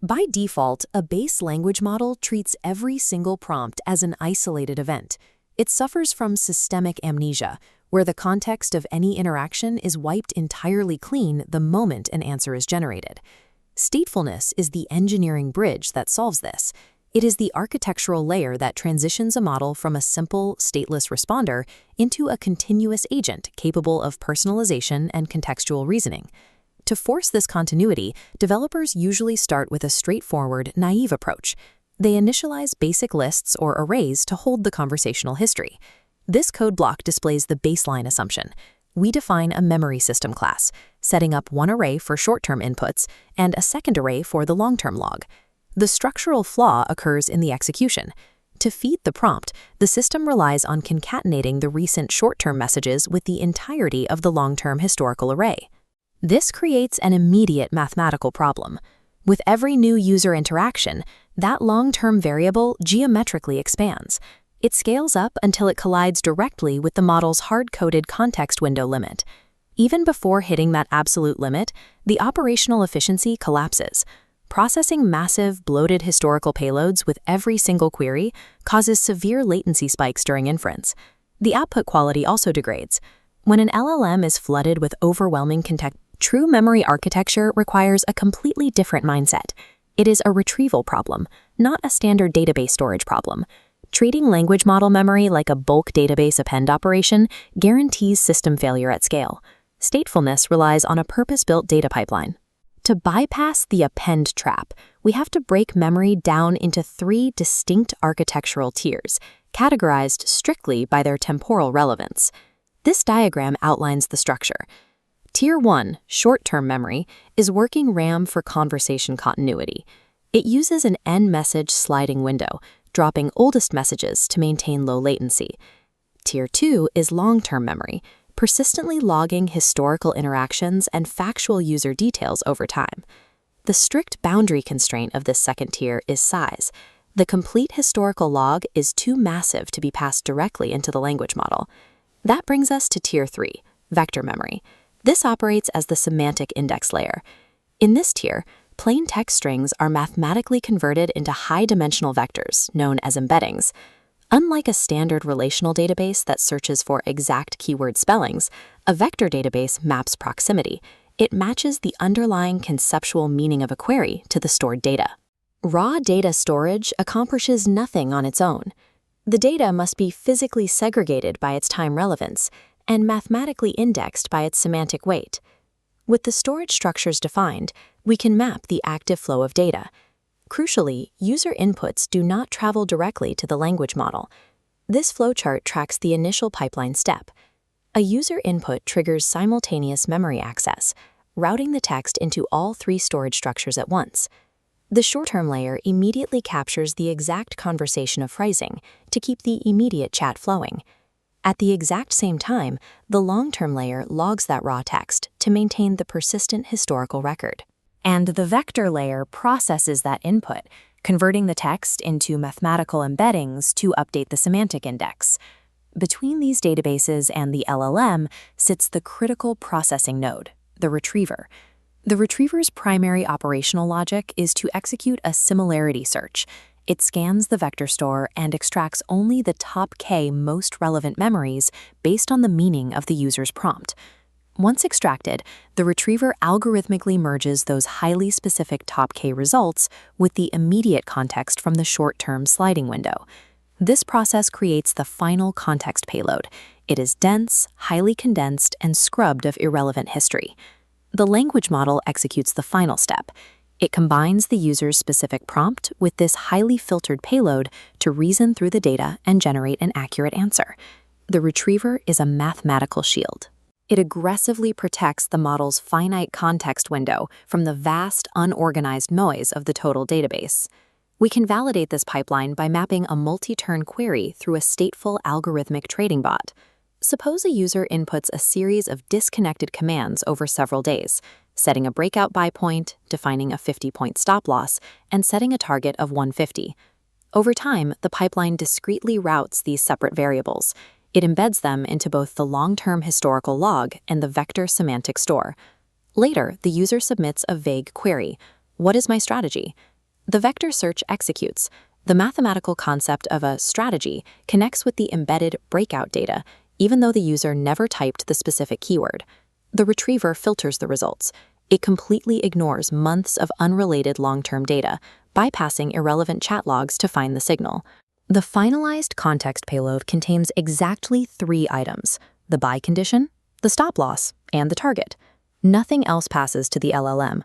By default, a base language model treats every single prompt as an isolated event. It suffers from systemic amnesia, where the context of any interaction is wiped entirely clean the moment an answer is generated. Statefulness is the engineering bridge that solves this. It is the architectural layer that transitions a model from a simple, stateless responder into a continuous agent capable of personalization and contextual reasoning. To force this continuity, developers usually start with a straightforward, naive approach. They initialize basic lists or arrays to hold the conversational history. This code block displays the baseline assumption. We define a memory system class, setting up one array for short-term inputs and a second array for the long-term log. The structural flaw occurs in the execution. To feed the prompt, the system relies on concatenating the recent short-term messages with the entirety of the long-term historical array. This creates an immediate mathematical problem. With every new user interaction, that long-term variable geometrically expands. It scales up until it collides directly with the model's hard-coded context window limit. Even before hitting that absolute limit, the operational efficiency collapses. Processing massive, bloated historical payloads with every single query causes severe latency spikes during inference. The output quality also degrades. When an LLM is flooded with overwhelming context, true memory architecture requires a completely different mindset. It is a retrieval problem, not a standard database storage problem. Treating language model memory like a bulk database append operation guarantees system failure at scale. Statefulness relies on a purpose-built data pipeline. To bypass the append trap, we have to break memory down into 3 distinct architectural tiers, categorized strictly by their temporal relevance. This diagram outlines the structure. Tier 1, short-term memory, is working RAM for conversation continuity. It uses an n-message sliding window, dropping oldest messages to maintain low latency. Tier 2 is long-term memory, persistently logging historical interactions and factual user details over time. The strict boundary constraint of this second tier is size. The complete historical log is too massive to be passed directly into the language model. That brings us to Tier 3, vector memory. This operates as the semantic index layer. In this tier, plain text strings are mathematically converted into high-dimensional vectors, known as embeddings. Unlike a standard relational database that searches for exact keyword spellings, a vector database maps proximity. It matches the underlying conceptual meaning of a query to the stored data. Raw data storage accomplishes nothing on its own. The data must be physically segregated by its time relevance and mathematically indexed by its semantic weight. With the storage structures defined, we can map the active flow of data. Crucially, user inputs do not travel directly to the language model. This flowchart tracks the initial pipeline step. A user input triggers simultaneous memory access, routing the text into all 3 storage structures at once. The short-term layer immediately captures the exact conversation of phrasing to keep the immediate chat flowing. At the exact same time, the long-term layer logs that raw text to maintain the persistent historical record. And the vector layer processes that input, converting the text into mathematical embeddings to update the semantic index. Between these databases and the LLM sits the critical processing node, the retriever. The retriever's primary operational logic is to execute a similarity search. It scans the vector store and extracts only the top K most relevant memories based on the meaning of the user's prompt. Once extracted, the retriever algorithmically merges those highly specific top K results with the immediate context from the short-term sliding window. This process creates the final context payload. It is dense, highly condensed, and scrubbed of irrelevant history. The language model executes the final step. It combines the user's specific prompt with this highly filtered payload to reason through the data and generate an accurate answer. The retriever is a mathematical shield. It aggressively protects the model's finite context window from the vast, unorganized noise of the total database. We can validate this pipeline by mapping a multi-turn query through a stateful algorithmic trading bot. Suppose a user inputs a series of disconnected commands over several days, setting a breakout buy point, defining a 50-point stop loss, and setting a target of 150. Over time, the pipeline discretely routes these separate variables. It embeds them into both the long-term historical log and the vector semantic store. Later, the user submits a vague query. What is my strategy? The vector search executes. The mathematical concept of a strategy connects with the embedded breakout data, even though the user never typed the specific keyword. The retriever filters the results. It completely ignores months of unrelated long-term data, bypassing irrelevant chat logs to find the signal. The finalized context payload contains exactly 3 items: the buy condition, the stop loss, and the target. Nothing else passes to the LLM.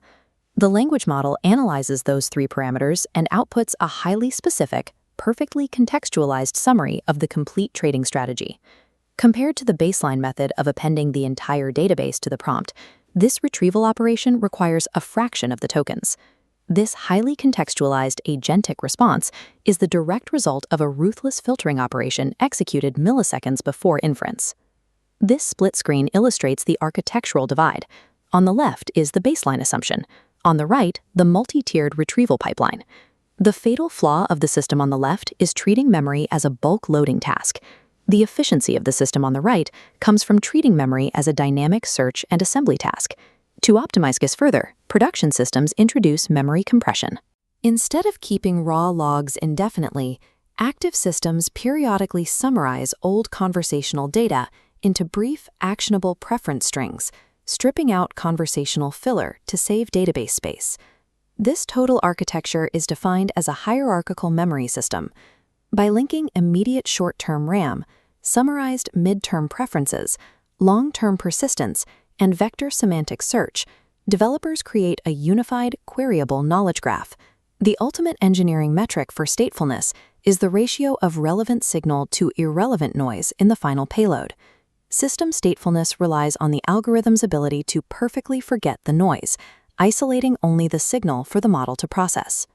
The language model analyzes those 3 parameters and outputs a highly specific, perfectly contextualized summary of the complete trading strategy. Compared to the baseline method of appending the entire database to the prompt, this retrieval operation requires a fraction of the tokens. This highly contextualized agentic response is the direct result of a ruthless filtering operation executed milliseconds before inference. This split screen illustrates the architectural divide. On the left is the baseline assumption. On the right, the multi-tiered retrieval pipeline. The fatal flaw of the system on the left is treating memory as a bulk loading task. The efficiency of the system on the right comes from treating memory as a dynamic search and assembly task. To optimize this further, production systems introduce memory compression. Instead of keeping raw logs indefinitely, active systems periodically summarize old conversational data into brief, actionable preference strings, stripping out conversational filler to save database space. This total architecture is defined as a hierarchical memory system. By linking immediate short-term RAM, summarized mid-term preferences, long-term persistence, and vector semantic search, developers create a unified, queryable knowledge graph. The ultimate engineering metric for statefulness is the ratio of relevant signal to irrelevant noise in the final payload. System statefulness relies on the algorithm's ability to perfectly forget the noise, isolating only the signal for the model to process.